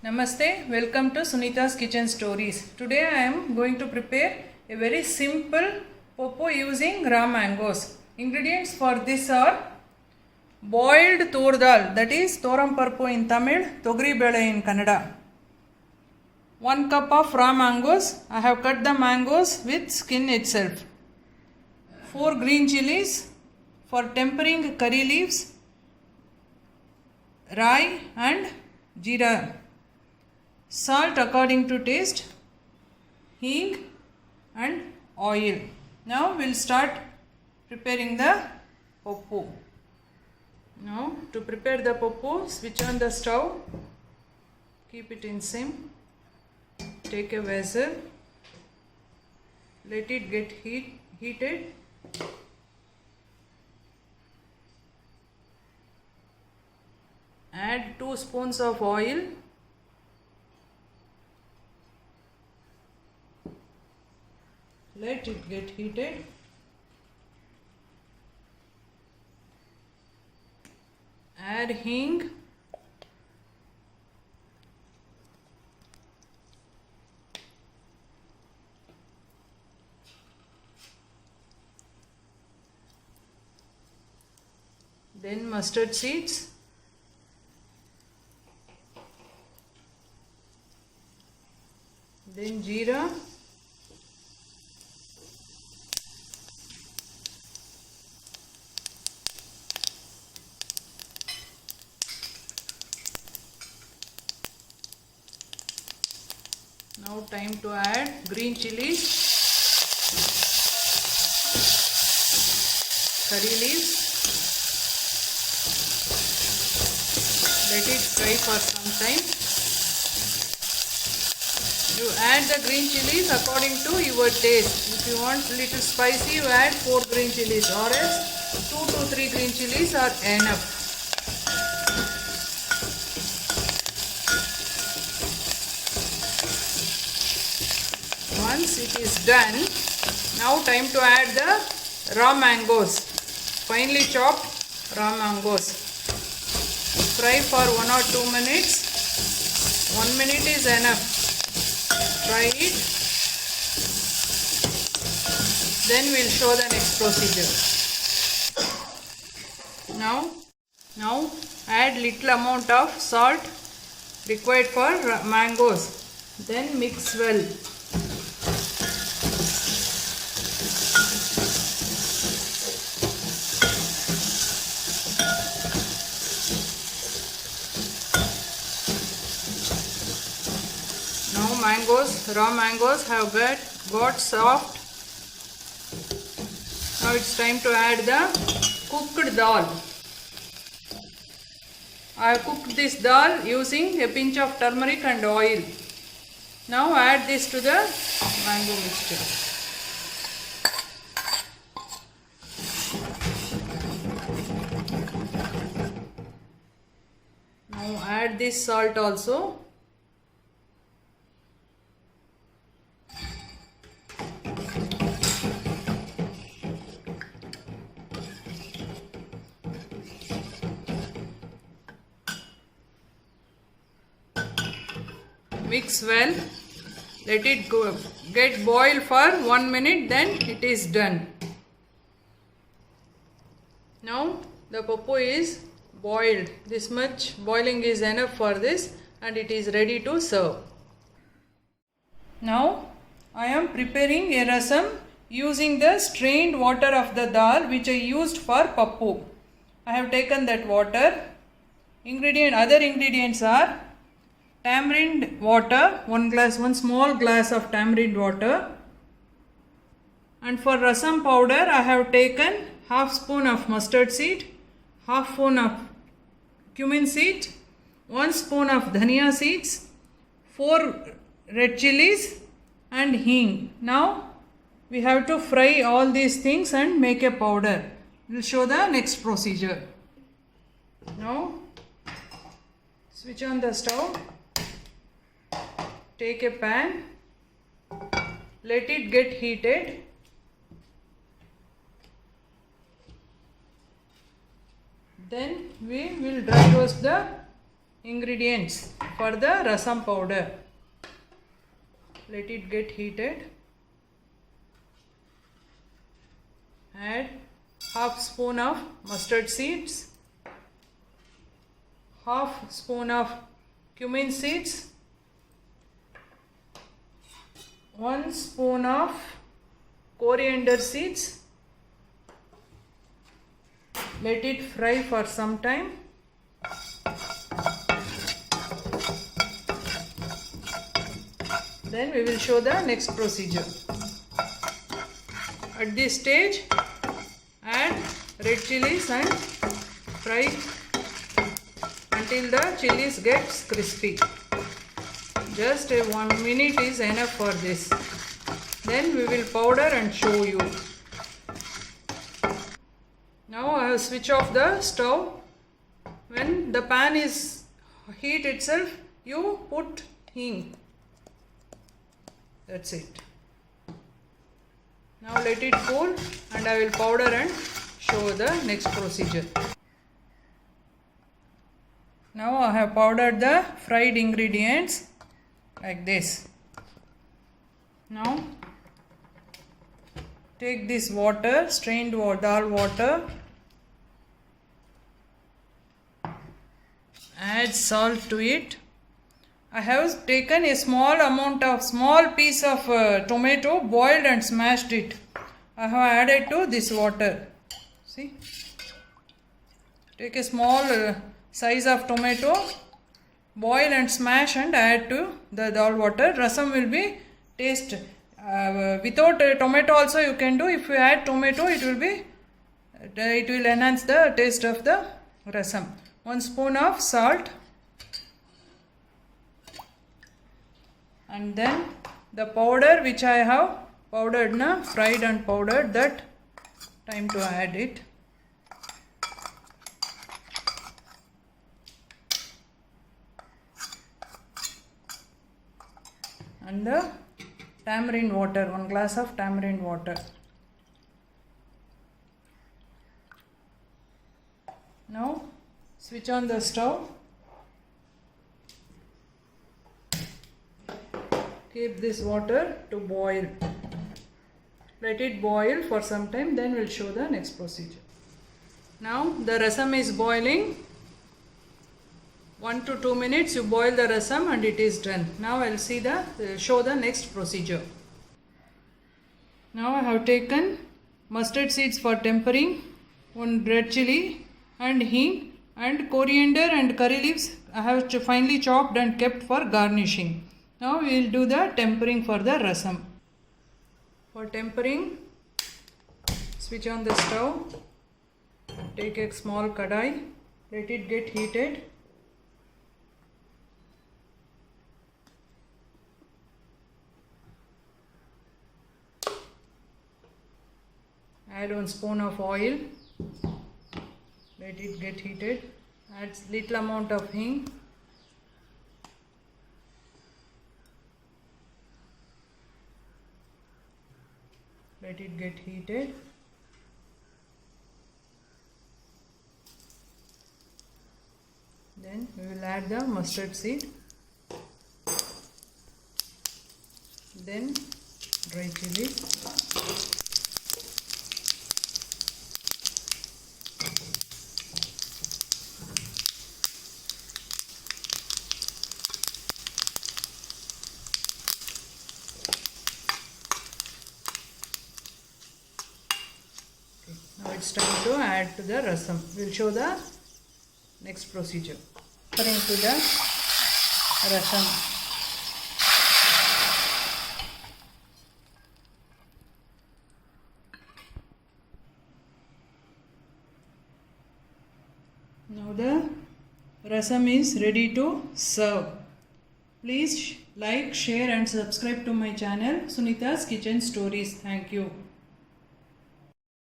Namaste, welcome to Sunita's Kitchen Stories. Today I am going to prepare a very simple popo using raw mangoes. Ingredients for this are boiled tur dal, that is thoram parpu in Tamil, togri bele in Kannada. 1 cup of raw mangoes. I have cut the mangoes with skin itself. 4 green chilies for tempering curry leaves, rai and jeera. Salt according to taste, hing and oil. Now we'll start preparing the popo. Now to prepare the popo, switch on the stove, keep it in sim, take a vessel, let it get heated. Add 2 spoons of oil. Let it get heated. Add hing. Then mustard seeds. Then jeera. Now time to add green chilies, curry leaves. Let it fry for some time. You add the green chilies according to your taste. If you want little spicy, you add 4 green chilies, or else 2 to 3 green chilies are enough. Once it is done, now time to add the raw mangoes, finely chopped raw mangoes. Fry for 1 or 2 minutes. 1 minute is enough. Fry it. Then we'll show the next procedure. Now add little amount of salt required for mangoes. Then mix well. Raw mangoes have got soft. Now it's time to add the cooked dal. I have cooked this dal using a pinch of turmeric and oil. Now add this to the mango mixture. Now add this salt also. Mix well, let it get boiled for 1 minute, then it is done. Now the popo is boiled. This much boiling is enough for this, and it is ready to serve. Now I am preparing a rasam using the strained water of the dal which I used for popo. I have taken that water. Other ingredients are tamarind water, 1 small glass of tamarind water. And for rasam powder, I have taken half spoon of mustard seed, half spoon of cumin seed, 1 spoon of dhania seeds, 4 red chilies and hing. Now we have to fry all these things and make a powder. We will show the next procedure. Now switch on the stove. Take a pan, let it get heated. Then we will dry roast the ingredients for the rasam powder. Let it get heated. Add half spoon of mustard seeds, half spoon of cumin seeds, 1 spoon of coriander seeds. Let it fry for some time. Then we will show the next procedure. At this stage, add red chilies and fry until the chilies gets crispy. Just 1 minute is enough for this. Then we will powder and show you. Now I have switch off the stove. When the pan is heat itself, you put hing. That's it. Now let it cool and I will powder and show the next procedure. Now I have powdered the fried ingredients like this. Now take this water, strained dal water, add salt to it. I have taken a small piece of tomato, boiled and smashed it. I have added to this water. See? Take a small size of tomato, boil and smash and add to the dal water. Rasam will be taste. Without tomato also you can do. If you add tomato, it will enhance the taste of the rasam. 1 spoon of salt. And then the powder which I have powdered fried and powdered, that time to add it. And the tamarind water, 1 glass of tamarind water. Now switch on the stove. Keep this water to boil. Let it boil for some time, then we'll show the next procedure. Now the rasam is boiling. 1 to 2 minutes you boil the rasam and it is done. Now I'll show the next procedure. Now I have taken mustard seeds for tempering, 1 red chili and hing, and coriander and curry leaves I have finely chopped and kept for garnishing. Now we will do the tempering for the rasam. For tempering, switch on the stove. Take a small kadai. Let it get heated. Add 1 spoon of oil. Let it get heated. Add little amount of hing. Let it get heated. Then we will add the mustard seed. Then dry chili. Now it's time to add to the rasam. We'll show the next procedure. Pouring to the rasam. Now the rasam is ready to serve. Please like, share and subscribe to my channel Sunita's Kitchen Stories. Thank you.